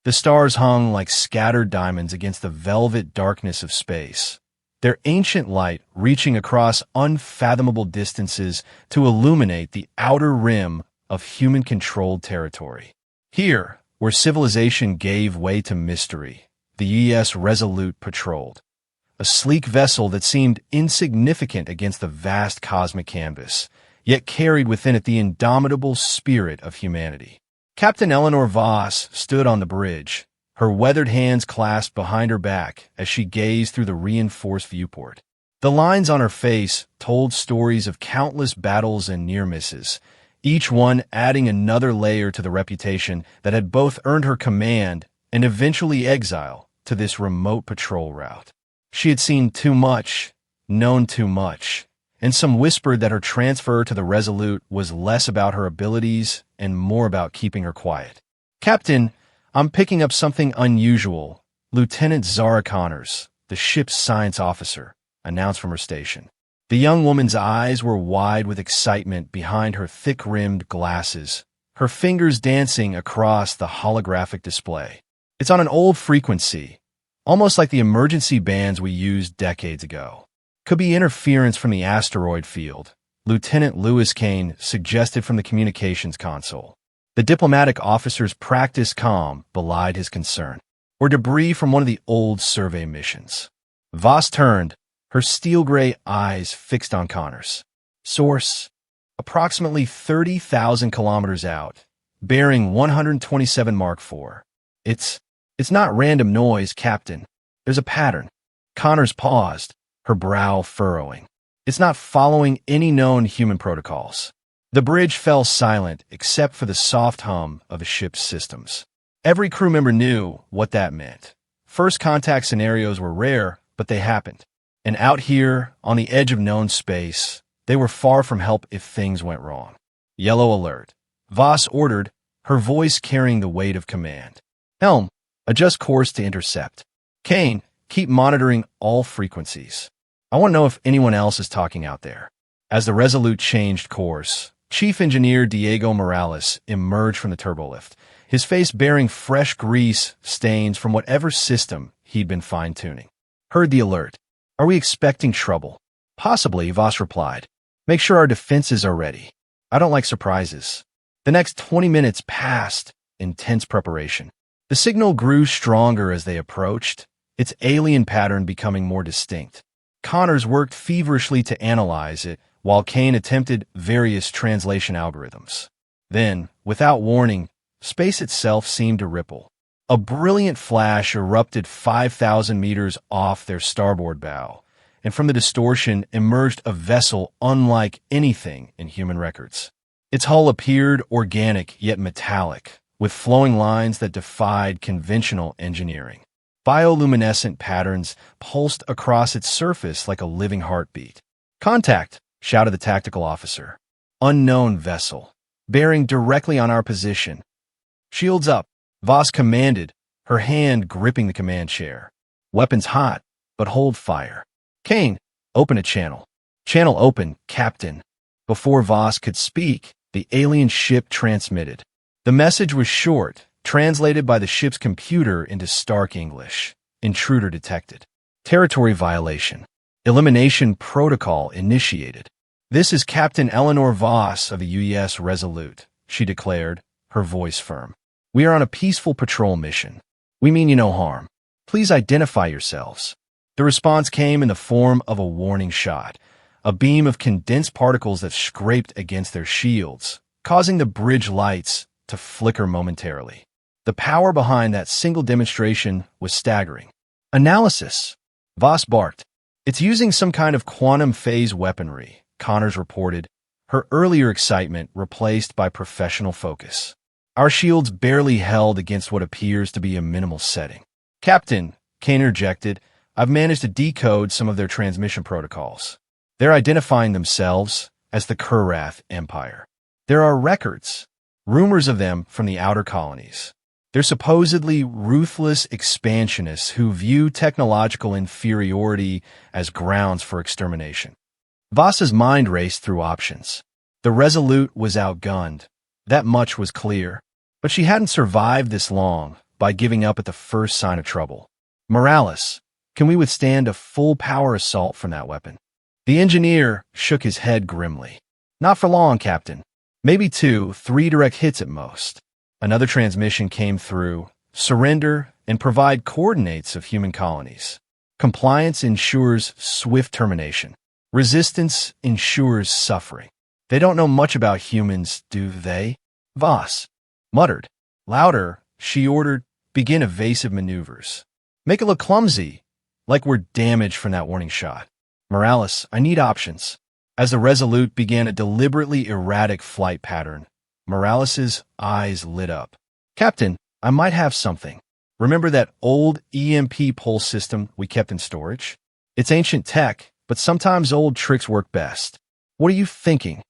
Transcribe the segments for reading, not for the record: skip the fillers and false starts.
The stars hung like scattered diamonds against the velvet darkness of space, their ancient light reaching across unfathomable distances to illuminate the outer rim of human-controlled territory. Here, where civilization gave way to mystery, the UES Resolute patrolled, a sleek vessel that seemed insignificant against the vast cosmic canvas, yet carried within it the indomitable spirit of humanity. Captain Eleanor Voss stood on the bridge, her weathered hands clasped behind her back as she gazed through the reinforced viewport. The lines on her face told stories of countless battles and near misses, each one adding another layer to the reputation that had both earned her command and eventually exile to this remote patrol route. She had seen too much, known too much, and some whispered that her transfer to the Resolute was less about her abilities and more about keeping her quiet. "Captain, I'm picking up something unusual," Lieutenant Zara Connors, the ship's science officer, announced from her station. The young woman's eyes were wide with excitement behind her thick-rimmed glasses, her fingers dancing across the holographic display. "It's on an old frequency, almost like the emergency bands we used decades ago. Could be interference from the asteroid field," Lieutenant Lewis Kane suggested from the communications console. The diplomatic officer's practiced calm belied his concern. "Or debris from one of the old survey missions." Voss turned, her steel-gray eyes fixed on Connors. "Source: approximately 30,000 kilometers out, bearing 127 Mark IV. It's not random noise, Captain. There's a pattern." Connors paused, her brow furrowing. "It's not following any known human protocols." The bridge fell silent except for the soft hum of the ship's systems. Every crew member knew what that meant. First contact scenarios were rare, but they happened. And out here, on the edge of known space, they were far from help if things went wrong. "Yellow alert," Voss ordered, her voice carrying the weight of command. "Helm, adjust course to intercept. Kane, keep monitoring all frequencies. I want to know if anyone else is talking out there." As the Resolute changed course, Chief Engineer Diego Morales emerged from the turbolift, his face bearing fresh grease stains from whatever system he'd been fine-tuning. "Heard the alert. Are we expecting trouble?" "Possibly," Voss replied. "Make sure our defenses are ready. I don't like surprises." The next 20 minutes passed in tense preparation. The signal grew stronger as they approached, its alien pattern becoming more distinct. Connors worked feverishly to analyze it, while Kane attempted various translation algorithms. Then, without warning, space itself seemed to ripple. A brilliant flash erupted 5,000 meters off their starboard bow, and from the distortion emerged a vessel unlike anything in human records. Its hull appeared organic yet metallic, with flowing lines that defied conventional engineering. Bioluminescent patterns pulsed across its surface like a living heartbeat. "Contact!" shouted the tactical officer. "Unknown vessel, bearing directly on our position." "Shields up," Voss commanded, her hand gripping the command chair. "Weapons hot, but hold fire." "Kane, open a channel." "Channel open, Captain." Before Voss could speak, the alien ship transmitted. The message was short, translated by the ship's computer into stark English. "Intruder detected. Territory violation. Elimination protocol initiated." "This is Captain Eleanor Voss of the UES Resolute," she declared, her voice firm. "We are on a peaceful patrol mission. We mean you no harm. Please identify yourselves." The response came in the form of a warning shot, a beam of condensed particles that scraped against their shields, causing the bridge lights to flicker momentarily. The power behind that single demonstration was staggering. "Analysis," Voss barked. "It's using some kind of quantum phase weaponry," Connors reported, her earlier excitement replaced by professional focus. "Our shields barely held against what appears to be a minimal setting." "Captain," Kane interjected, "I've managed to decode some of their transmission protocols. They're identifying themselves as the Kurath Empire. There are records, rumors of them from the outer colonies. They're supposedly ruthless expansionists who view technological inferiority as grounds for extermination." Voss's mind raced through options. The Resolute was outgunned. That much was clear. But she hadn't survived this long, by giving up at the first sign of trouble. Morales, can we withstand a full-power assault from that weapon? The engineer shook his head grimly. Not for long, Captain. Maybe 2, 3 direct hits at most. Another transmission came through. Surrender and provide coordinates of human colonies. Compliance ensures swift termination. Resistance ensures suffering. They don't know much about humans, do they? Voss muttered. Louder, she ordered, begin evasive maneuvers. Make it look clumsy, like we're damaged from that warning shot. Morales, I need options. As the Resolute began a deliberately erratic flight pattern, Morales's eyes lit up. Captain, I might have something. Remember that old EMP pulse system we kept in storage? It's ancient tech, but sometimes old tricks work best. What are you thinking?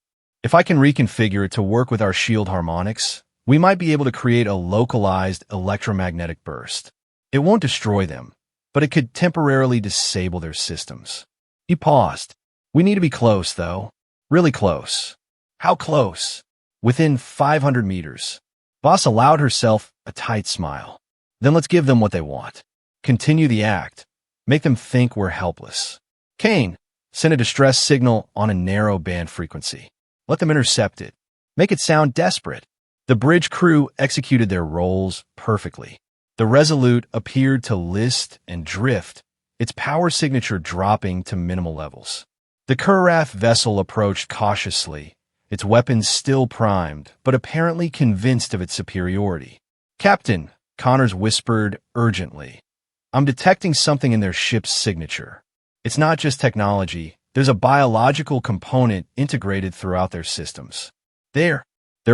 If I can reconfigure it to work with our shield harmonics, we might be able to create a localized electromagnetic burst. It won't destroy them, but it could temporarily disable their systems. He paused. We need to be close, though. Really close. How close? Within 500 meters. Voss allowed herself a tight smile. Then let's give them what they want. Continue the act. Make them think we're helpless. Kane, send a distress signal on a narrow band frequency. Let them intercept it. Make it sound desperate. The bridge crew executed their roles perfectly. The Resolute appeared to list and drift, its power signature dropping to minimal levels. The Kurath vessel approached cautiously, its weapons still primed, but apparently convinced of its superiority. Captain, Connors whispered urgently, I'm detecting something in their ship's signature. It's not just technology, there's a biological component integrated throughout their systems. They're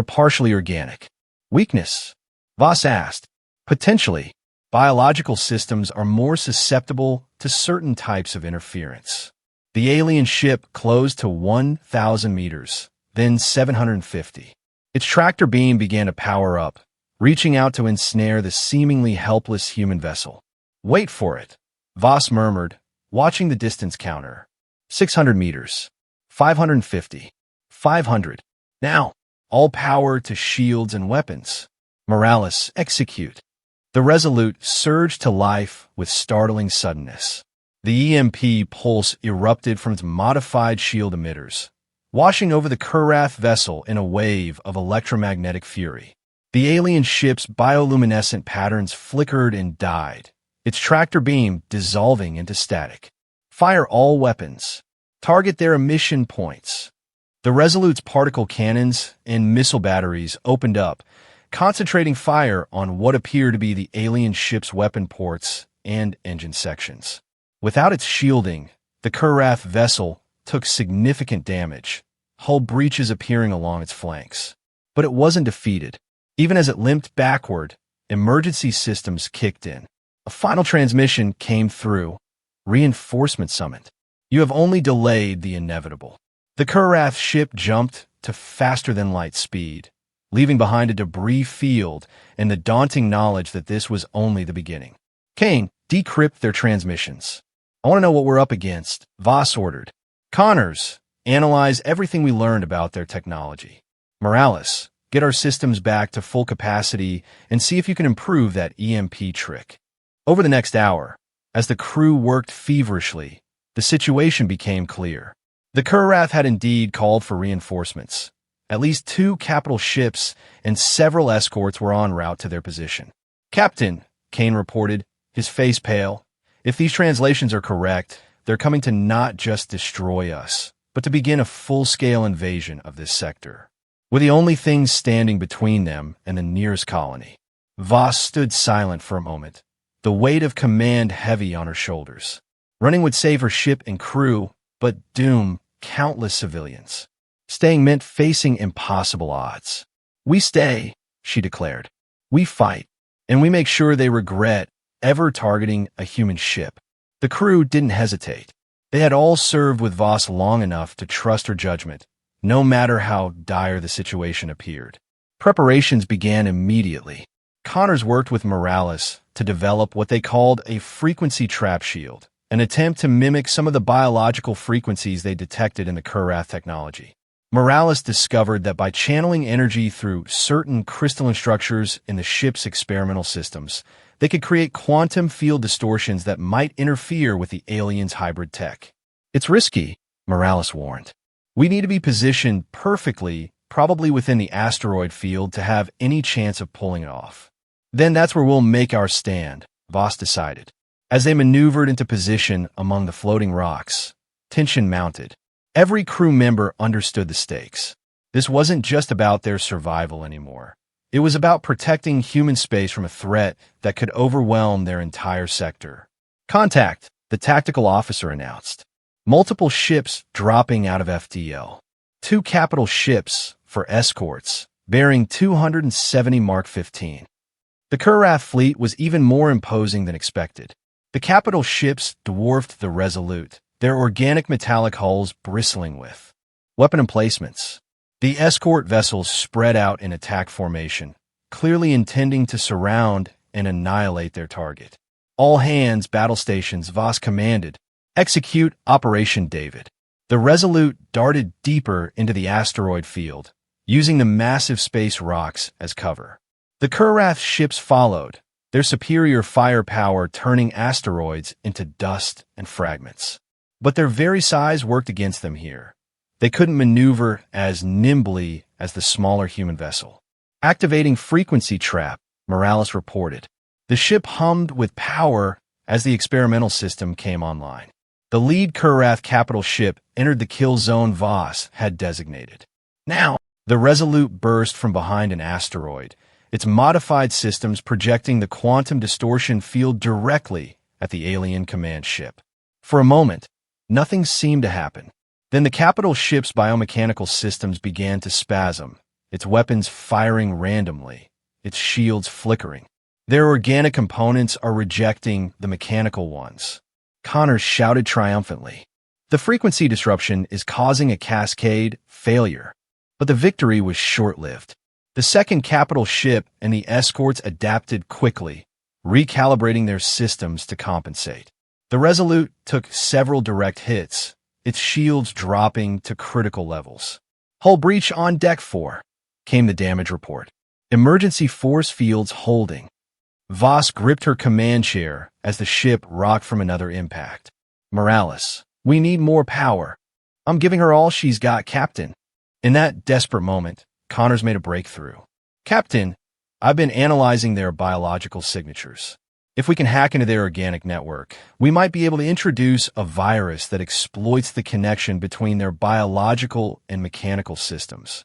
partially organic. Weakness? Voss asked. Potentially, biological systems are more susceptible to certain types of interference. The alien ship closed to 1,000 meters, then 750. Its tractor beam began to power up, reaching out to ensnare the seemingly helpless human vessel. Wait for it, Voss murmured, watching the distance counter. 600 meters. 550. 500. Now, all power to shields and weapons. Morales, execute. The Resolute surged to life with startling suddenness. The EMP pulse erupted from its modified shield emitters, washing over the Kurath vessel in a wave of electromagnetic fury. The alien ship's bioluminescent patterns flickered and died, its tractor beam dissolving into static. Fire all weapons. Target their emission points. The Resolute's particle cannons and missile batteries opened up, concentrating fire on what appeared to be the alien ship's weapon ports and engine sections. Without its shielding, the Kurath vessel took significant damage, hull breaches appearing along its flanks. But it wasn't defeated. Even as it limped backward, emergency systems kicked in. A final transmission came through. Reinforcement summoned. You have only delayed the inevitable. The Kurath ship jumped to faster-than-light speed, leaving behind a debris field and the daunting knowledge that this was only the beginning. Kane, decrypt their transmissions. I want to know what we're up against, Voss ordered. Connors, analyze everything we learned about their technology. Morales, get our systems back to full capacity and see if you can improve that EMP trick. Over the next hour, as the crew worked feverishly, the situation became clear. The Kurath had indeed called for reinforcements. At least 2 capital ships and several escorts were en route to their position. Captain, Kane reported, his face pale, if these translations are correct, they're coming to not just destroy us, but to begin a full-scale invasion of this sector. We're the only things standing between them and the nearest colony. Voss stood silent for a moment, the weight of command heavy on her shoulders. Running would save her ship and crew, but doom countless civilians. Staying meant facing impossible odds. We stay, she declared. We fight, and we make sure they regret ever targeting a human ship. The crew didn't hesitate. They had all served with Voss long enough to trust her judgment, no matter how dire the situation appeared. Preparations began immediately. Connors worked with Morales to develop what they called a frequency trap shield, an attempt to mimic some of the biological frequencies they detected in the Kurath technology. Morales discovered that by channeling energy through certain crystalline structures in the ship's experimental systems, they could create quantum field distortions that might interfere with the aliens' hybrid tech. It's risky, Morales warned. We need to be positioned perfectly, probably within the asteroid field, to have any chance of pulling it off. Then that's where we'll make our stand, Voss decided. As they maneuvered into position among the floating rocks, tension mounted. Every crew member understood the stakes. This wasn't just about their survival anymore. It was about protecting human space from a threat that could overwhelm their entire sector. Contact, the tactical officer announced. Multiple ships dropping out of FTL. 2 capital ships for escorts, bearing 270 Mark 15. The Kurath fleet was even more imposing than expected. The capital ships dwarfed the Resolute, their organic metallic hulls bristling with weapon emplacements. The escort vessels spread out in attack formation, clearly intending to surround and annihilate their target. All hands, battle stations, Voss commanded. Execute Operation David. The Resolute darted deeper into the asteroid field, using the massive space rocks as cover. The Kurath ships followed, their superior firepower turning asteroids into dust and fragments. But their very size worked against them here. They couldn't maneuver as nimbly as the smaller human vessel. Activating frequency trap, Morales reported. The ship hummed with power as the experimental system came online. The lead Kurath capital ship entered the kill zone Voss had designated. Now, the Resolute burst from behind an asteroid, its modified systems projecting the quantum distortion field directly at the alien command ship. For a moment, nothing seemed to happen. Then the capital ship's biomechanical systems began to spasm, its weapons firing randomly, its shields flickering. Their organic components are rejecting the mechanical ones. Connors shouted triumphantly. The frequency disruption is causing a cascade failure. But the victory was short-lived. The second capital ship and the escorts adapted quickly, recalibrating their systems to compensate. The Resolute took several direct hits, its shields dropping to critical levels. Hull breach on deck 4, came the damage report. Emergency force fields holding. Voss gripped her command chair as the ship rocked from another impact. Morales, we need more power. I'm giving her all she's got, Captain. In that desperate moment, Connors made a breakthrough. Captain, I've been analyzing their biological signatures. If we can hack into their organic network, we might be able to introduce a virus that exploits the connection between their biological and mechanical systems.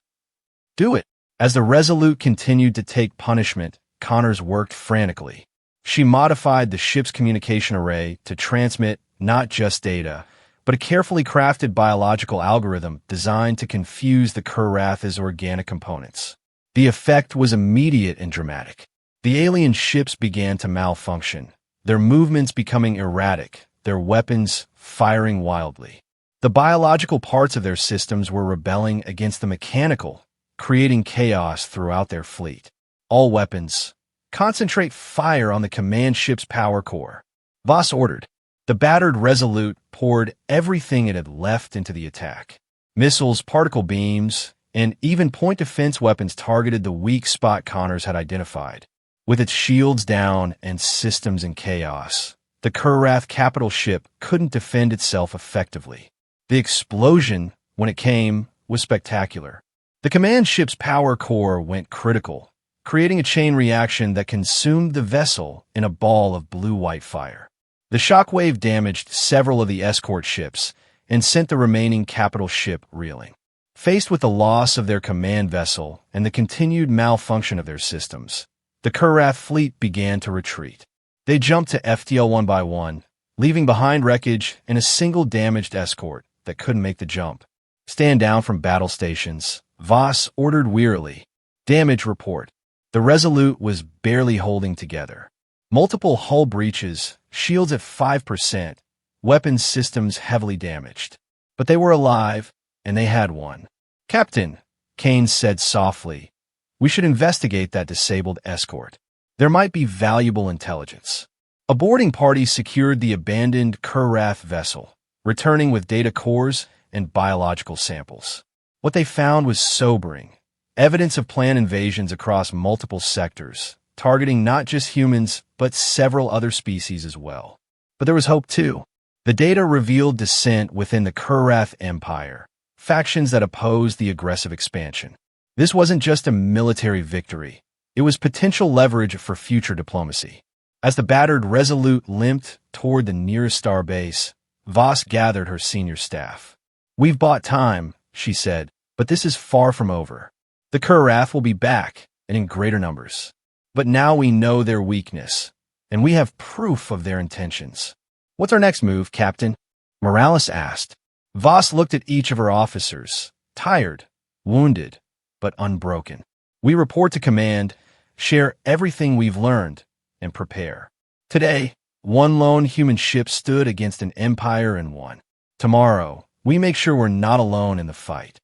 Do it. As the Resolute continued to take punishment, Connors worked frantically. She modified the ship's communication array to transmit not just data, but a carefully crafted biological algorithm designed to confuse the Kurath's organic components. The effect was immediate and dramatic. The alien ships began to malfunction, their movements becoming erratic, their weapons firing wildly. The biological parts of their systems were rebelling against the mechanical, creating chaos throughout their fleet. All weapons, concentrate fire on the command ship's power core. Voss ordered. The battered Resolute poured everything it had left into the attack. Missiles, particle beams, and even point defense weapons targeted the weak spot Connors had identified. With its shields down and systems in chaos, the Kurath capital ship couldn't defend itself effectively. The explosion, when it came, was spectacular. The command ship's power core went critical, creating a chain reaction that consumed the vessel in a ball of blue-white fire. The shockwave damaged several of the escort ships and sent the remaining capital ship reeling. Faced with the loss of their command vessel and the continued malfunction of their systems, the Kurath fleet began to retreat. They jumped to FTL one by one, leaving behind wreckage and a single damaged escort that couldn't make the jump. Stand down from battle stations, Voss ordered wearily. Damage report. The Resolute was barely holding together. Multiple hull breaches, shields at 5%, weapons systems heavily damaged. But they were alive, and they had won. Captain, Kane said softly, we should investigate that disabled escort. There might be valuable intelligence. A boarding party secured the abandoned Kurath vessel, returning with data cores and biological samples. What they found was sobering. Evidence of planned invasions across multiple sectors, targeting not just humans, but several other species as well. But there was hope too. The data revealed dissent within the Kurath Empire, factions that opposed the aggressive expansion. This wasn't just a military victory. It was potential leverage for future diplomacy. As the battered Resolute limped toward the nearest star base, Voss gathered her senior staff. "We've bought time," she said, "but this is far from over. The Kurath will be back, and in greater numbers. But now we know their weakness, and we have proof of their intentions." "What's our next move, Captain?" Morales asked. Voss looked at each of her officers, tired, wounded, but unbroken. "We report to command, share everything we've learned, and prepare. Today, one lone human ship stood against an empire and won. Tomorrow, we make sure we're not alone in the fight."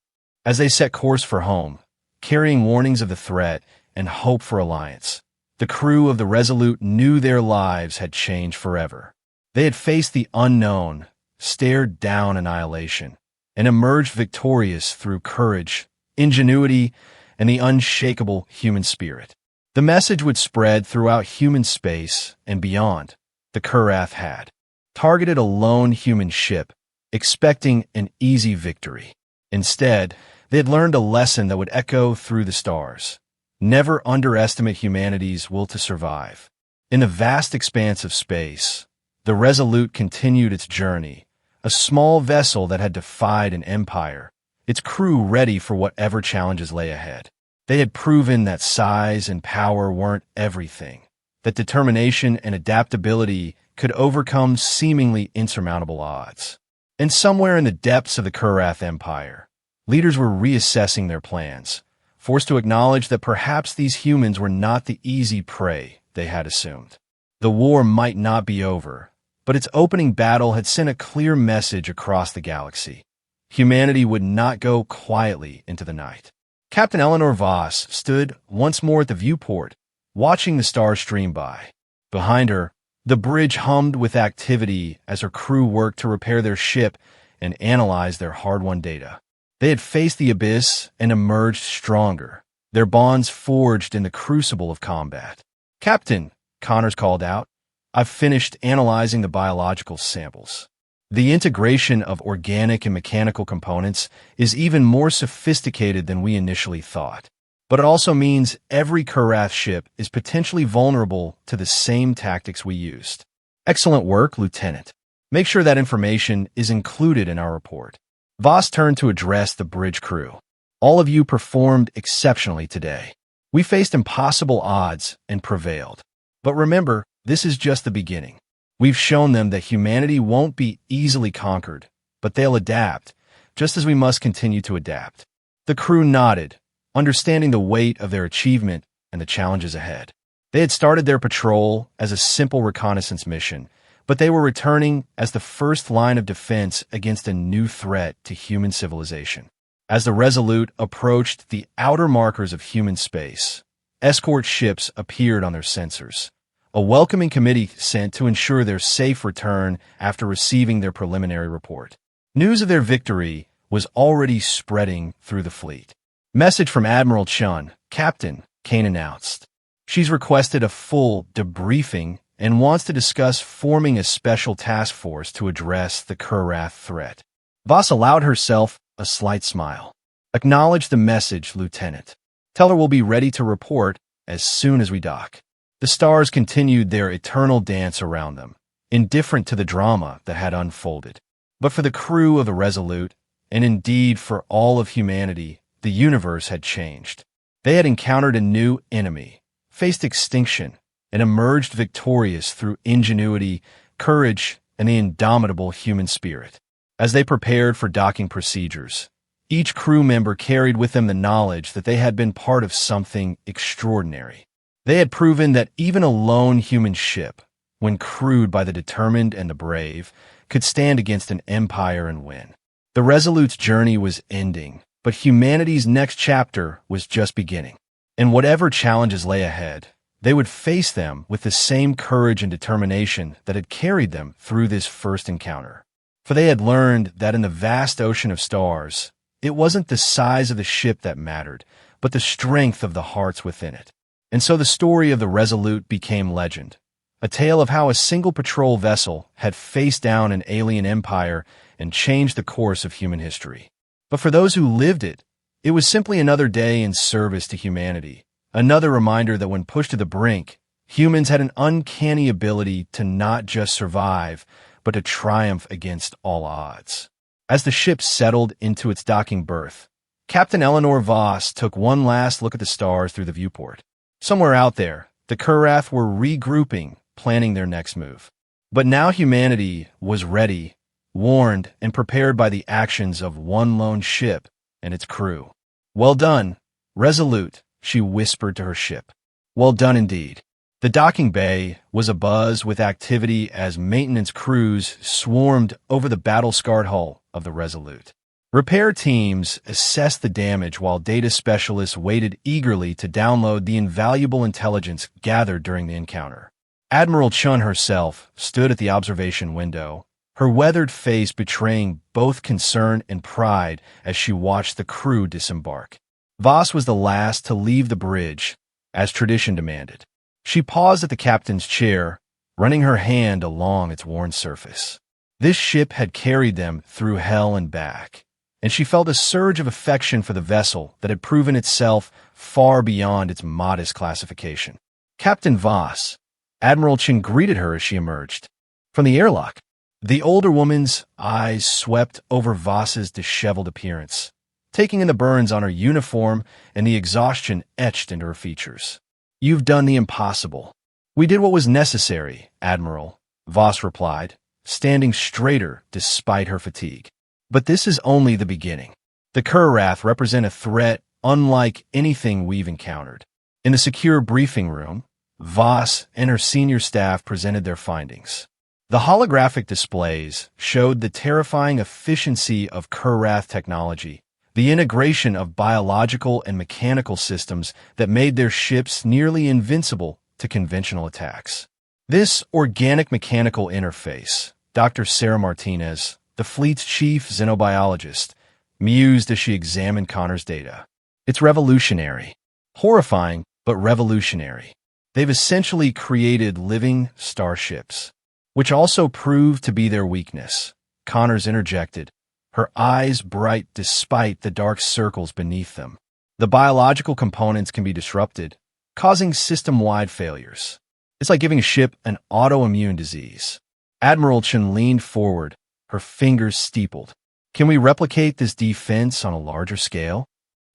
As they set course for home, carrying warnings of the threat and hope for alliance, the crew of the Resolute knew their lives had changed forever. They had faced the unknown, stared down annihilation, and emerged victorious through courage, ingenuity, and the unshakable human spirit. The message would spread throughout human space and beyond. The Kurath had targeted a lone human ship, expecting an easy victory. Instead, they had learned a lesson that would echo through the stars. Never underestimate humanity's will to survive. In the vast expanse of space, the Resolute continued its journey, a small vessel that had defied an empire, its crew ready for whatever challenges lay ahead. They had proven that size and power weren't everything, that determination and adaptability could overcome seemingly insurmountable odds. And somewhere in the depths of the Kurath Empire, leaders were reassessing their plans, forced to acknowledge that perhaps these humans were not the easy prey they had assumed. The war might not be over, but its opening battle had sent a clear message across the galaxy. Humanity would not go quietly into the night. Captain Eleanor Voss stood once more at the viewport, watching the stars stream by. Behind her, the bridge hummed with activity as her crew worked to repair their ship and analyze their hard-won data. They had faced the abyss and emerged stronger, their bonds forged in the crucible of combat. "Captain," Connors called out, "I've finished analyzing the biological samples. The integration of organic and mechanical components is even more sophisticated than we initially thought. But it also means every Kurath ship is potentially vulnerable to the same tactics we used." "Excellent work, Lieutenant. Make sure that information is included in our report." Voss turned to address the bridge crew. "All of you performed exceptionally today. We faced impossible odds and prevailed. But remember, this is just the beginning. We've shown them that humanity won't be easily conquered, but they'll adapt, just as we must continue to adapt." The crew nodded, understanding the weight of their achievement and the challenges ahead. They had started their patrol as a simple reconnaissance mission, but they were returning as the first line of defense against a new threat to human civilization. As the Resolute approached the outer markers of human space, escort ships appeared on their sensors, a welcoming committee sent to ensure their safe return after receiving their preliminary report. News of their victory was already spreading through the fleet. "Message from Admiral Chun, Captain," Kane announced. "She's requested a full debriefing and wants to discuss forming a special task force to address the Kurath threat." Voss allowed herself a slight smile. "Acknowledge the message, Lieutenant. Tell her we'll be ready to report as soon as we dock." The stars continued their eternal dance around them, indifferent to the drama that had unfolded. But for the crew of the Resolute, and indeed for all of humanity, the universe had changed. They had encountered a new enemy, faced extinction, and emerged victorious through ingenuity, courage, and the indomitable human spirit. As they prepared for docking procedures, each crew member carried with them the knowledge that they had been part of something extraordinary. They had proven that even a lone human ship, when crewed by the determined and the brave, could stand against an empire and win. The Resolute's journey was ending, but humanity's next chapter was just beginning. And whatever challenges lay ahead, they would face them with the same courage and determination that had carried them through this first encounter. For they had learned that in the vast ocean of stars, It wasn't the size of the ship that mattered, but the strength of the hearts within it. And so the story of the Resolute became legend, a tale of how a single patrol vessel had faced down an alien empire and changed the course of human history. But for those who lived it, it was simply another day in service to humanity, another reminder that when pushed to the brink, humans had an uncanny ability to not just survive, but to triumph against all odds. As the ship settled into its docking berth, Captain Eleanor Voss took one last look at the stars through the viewport. Somewhere out there, the Kurath were regrouping, planning their next move. But now humanity was ready, warned, and prepared by the actions of one lone ship and its crew. "Well done, Resolute," she whispered to her ship. "Well done indeed." The docking bay was abuzz with activity as maintenance crews swarmed over the battle-scarred hull of the Resolute. Repair teams assessed the damage while data specialists waited eagerly to download the invaluable intelligence gathered during the encounter. Admiral Chun herself stood at the observation window, her weathered face betraying both concern and pride as she watched the crew disembark. Voss was the last to leave the bridge, as tradition demanded. She paused at the captain's chair, running her hand along its worn surface. This ship had carried them through hell and back, and she felt a surge of affection for the vessel that had proven itself far beyond its modest classification. "Captain Voss," Admiral Chin greeted her as she emerged from the airlock. The older woman's eyes swept over Voss's disheveled appearance, taking in the burns on her uniform and the exhaustion etched into her features. "You've done the impossible." "We did what was necessary, Admiral," Voss replied, standing straighter despite her fatigue. "But this is only the beginning. The Kurath represent a threat unlike anything we've encountered." In the secure briefing room, Voss and her senior staff presented their findings. The holographic displays showed the terrifying efficiency of Kurath technology, the integration of biological and mechanical systems that made their ships nearly invincible to conventional attacks. This organic mechanical interface, Dr. Sarah Martinez, the fleet's chief xenobiologist, mused as she examined Connor's data. "It's revolutionary. Horrifying, but revolutionary. They've essentially created living starships, which also proved to be their weakness," Connors interjected, her eyes bright despite the dark circles beneath them. "The biological components can be disrupted, causing system-wide failures. It's like giving a ship an autoimmune disease." Admiral Chen leaned forward, her fingers steepled. "Can we replicate this defense on a larger scale?"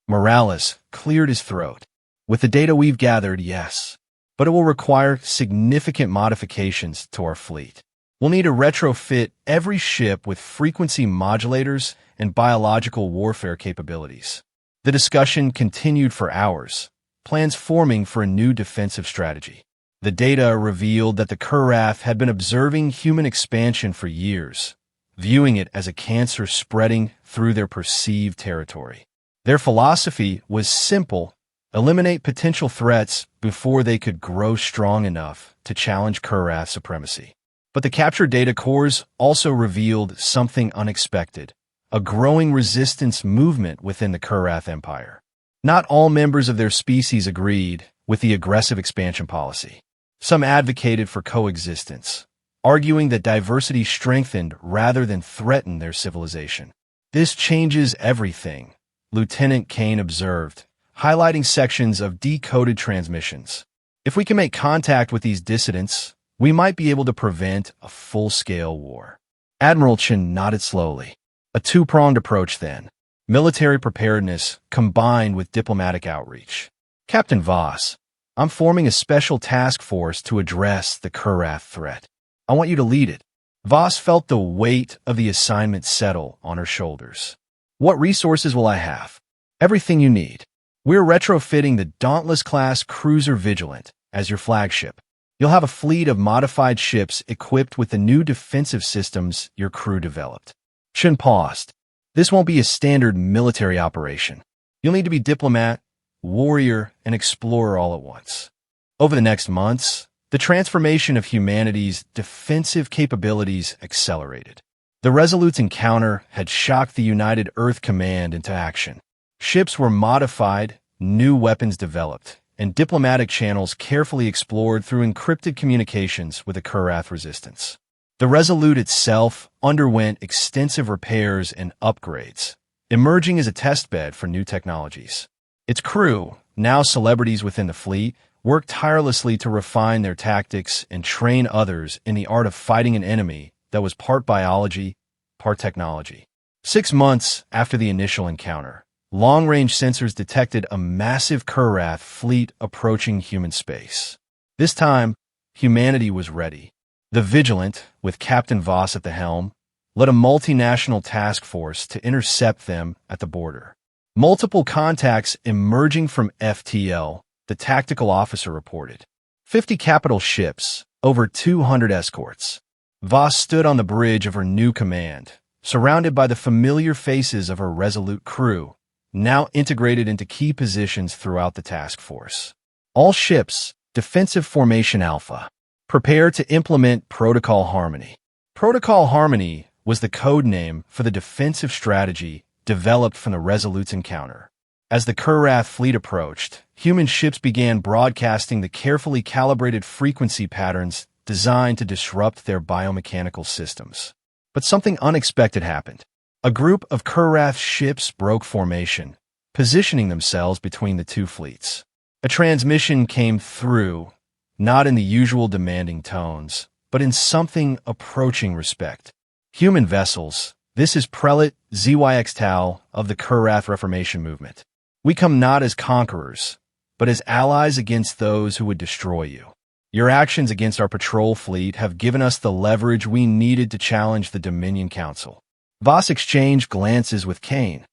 Morales cleared his throat. "With the data we've gathered, yes. But it will require significant modifications to our fleet. We'll need to retrofit every ship with frequency modulators and biological warfare capabilities." The discussion continued for hours, plans forming for a new defensive strategy. The data revealed that the Kurath had been observing human expansion for years, viewing it as a cancer spreading through their perceived territory. Their philosophy was simple: eliminate potential threats before they could grow strong enough to challenge Kurath supremacy. But the captured data cores also revealed something unexpected: a growing resistance movement within the Kurath Empire. Not all members of their species agreed with the aggressive expansion policy. Some advocated for coexistence, arguing that diversity strengthened rather than threatened their civilization. "This changes everything," Lieutenant Kane observed, highlighting sections of decoded transmissions. "If we can make contact with these dissidents, we might be able to prevent a full-scale war." Admiral Chen nodded slowly. "A two-pronged approach, then. Military preparedness combined with diplomatic outreach. Captain Voss, I'm forming a special task force to address the Kurath threat. I want you to lead it." Voss felt the weight of the assignment settle on her shoulders. "What resources will I have?" "Everything you need. We're retrofitting the Dauntless-class cruiser Vigilant as your flagship. You'll have a fleet of modified ships equipped with the new defensive systems your crew developed." Chen paused. "This won't be a standard military operation. You'll need to be diplomat, warrior, and explorer all at once." Over the next months, the transformation of humanity's defensive capabilities accelerated. The Resolute's encounter had shocked the United Earth Command into action. Ships were modified, new weapons developed, and diplomatic channels carefully explored through encrypted communications with the Kurath resistance. The Resolute itself underwent extensive repairs and upgrades, emerging as a testbed for new technologies. Its crew, now celebrities within the fleet, worked tirelessly to refine their tactics and train others in the art of fighting an enemy that was part biology, part technology. 6 months after the initial encounter, long-range sensors detected a massive Kurath fleet approaching human space. This time, humanity was ready. The Vigilant, with Captain Voss at the helm, led a multinational task force to intercept them at the border. Multiple contacts emerging from FTL, the tactical officer reported. 50 capital ships, over 200 escorts. Voss stood on the bridge of her new command, surrounded by the familiar faces of her Resolute crew, now integrated into key positions throughout the task force. All ships, Defensive Formation Alpha. Prepare to implement Protocol Harmony. Protocol Harmony was the code name for the defensive strategy developed from the Resolute's encounter. As the Kurath fleet approached, human ships began broadcasting the carefully calibrated frequency patterns designed to disrupt their biomechanical systems. But something unexpected happened. A group of Kurath ships broke formation, positioning themselves between the two fleets. A transmission came through, not in the usual demanding tones, but in something approaching respect. Human vessels, this is Prelate ZYX Tau of the Kurath Reformation movement. We come not as conquerors, but as allies against those who would destroy you. Your actions against our patrol fleet have given us the leverage we needed to challenge the Dominion Council. Voss exchanged glances with Kane.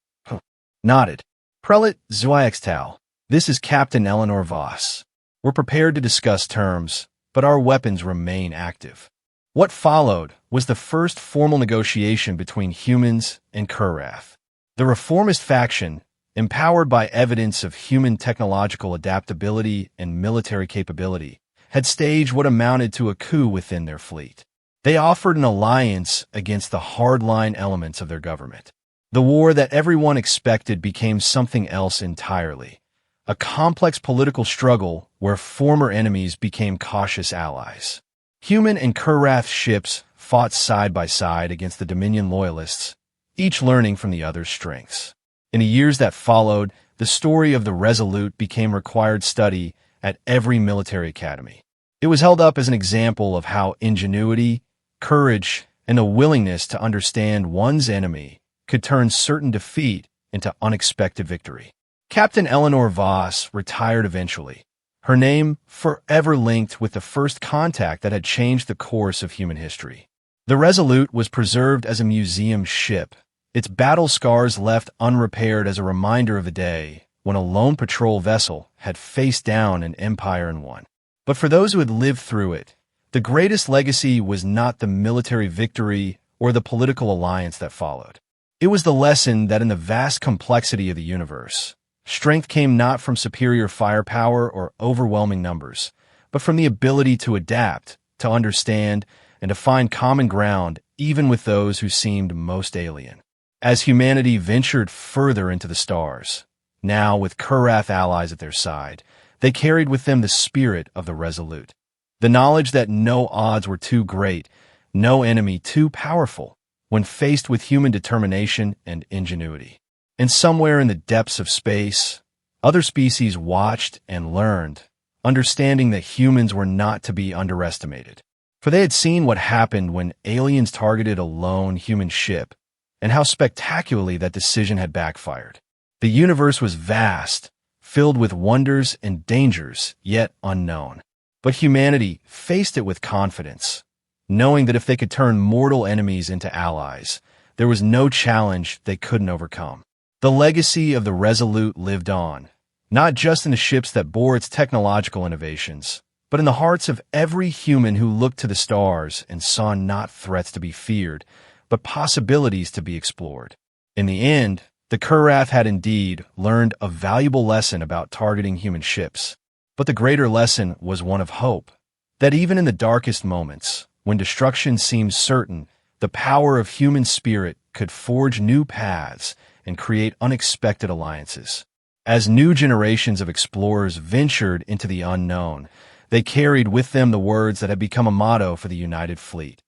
Nodded. Prelate ZYX Tau, this is Captain Eleanor Voss. We're prepared to discuss terms, but our weapons remain active. What followed was the first formal negotiation between humans and Kurath. The reformist faction, empowered by evidence of human technological adaptability and military capability, had staged what amounted to a coup within their fleet. They offered an alliance against the hardline elements of their government. The war that everyone expected became something else entirely. A complex political struggle where former enemies became cautious allies. Human and Kurath ships fought side by side against the Dominion loyalists, each learning from the other's strengths. In the years that followed, the story of the Resolute became required study at every military academy. It was held up as an example of how ingenuity, courage, and a willingness to understand one's enemy could turn certain defeat into unexpected victory. Captain Eleanor Voss retired eventually, her name forever linked with the first contact that had changed the course of human history. The Resolute was preserved as a museum ship, its battle scars left unrepaired as a reminder of the day when a lone patrol vessel had faced down an empire and won. But for those who had lived through it, the greatest legacy was not the military victory or the political alliance that followed. It was the lesson that in the vast complexity of the universe, strength came not from superior firepower or overwhelming numbers, but from the ability to adapt, to understand, and to find common ground even with those who seemed most alien. As humanity ventured further into the stars, now with Kurath allies at their side, they carried with them the spirit of the Resolute, the knowledge that no odds were too great, no enemy too powerful, when faced with human determination and ingenuity. And somewhere in the depths of space, other species watched and learned, understanding that humans were not to be underestimated. For they had seen what happened when aliens targeted a lone human ship, and how spectacularly that decision had backfired. The universe was vast, filled with wonders and dangers, yet unknown. But humanity faced it with confidence, knowing that if they could turn mortal enemies into allies, there was no challenge they couldn't overcome. The legacy of the Resolute lived on, not just in the ships that bore its technological innovations, but in the hearts of every human who looked to the stars and saw not threats to be feared, but possibilities to be explored. In the end, the Kurath had indeed learned a valuable lesson about targeting human ships, but the greater lesson was one of hope, that even in the darkest moments, when destruction seemed certain, The power of human spirit could forge new paths and create unexpected alliances. As new generations of explorers ventured into the unknown, they carried with them the words that had become a motto for the United Fleet.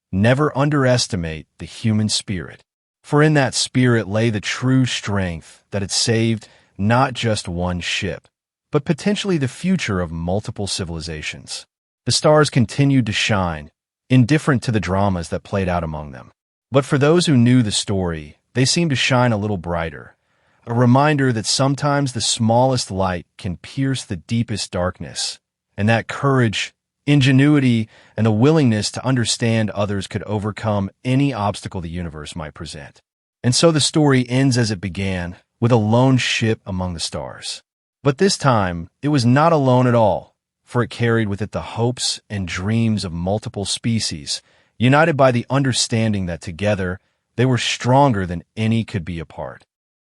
Never underestimate the human spirit, for in that spirit lay the true strength that had saved not just one ship, but potentially the future of multiple civilizations. The stars continued to shine, indifferent to the dramas that played out among them. But for those who knew the story, they seemed to shine a little brighter, a reminder that sometimes the smallest light can pierce the deepest darkness, and that courage, ingenuity, and the willingness to understand others could overcome any obstacle the universe might present. And so the story ends as it began, with a lone ship among the stars. But this time, it was not alone at all, for it carried with it the hopes and dreams of multiple species, united by the understanding that together they were stronger than any could be apart.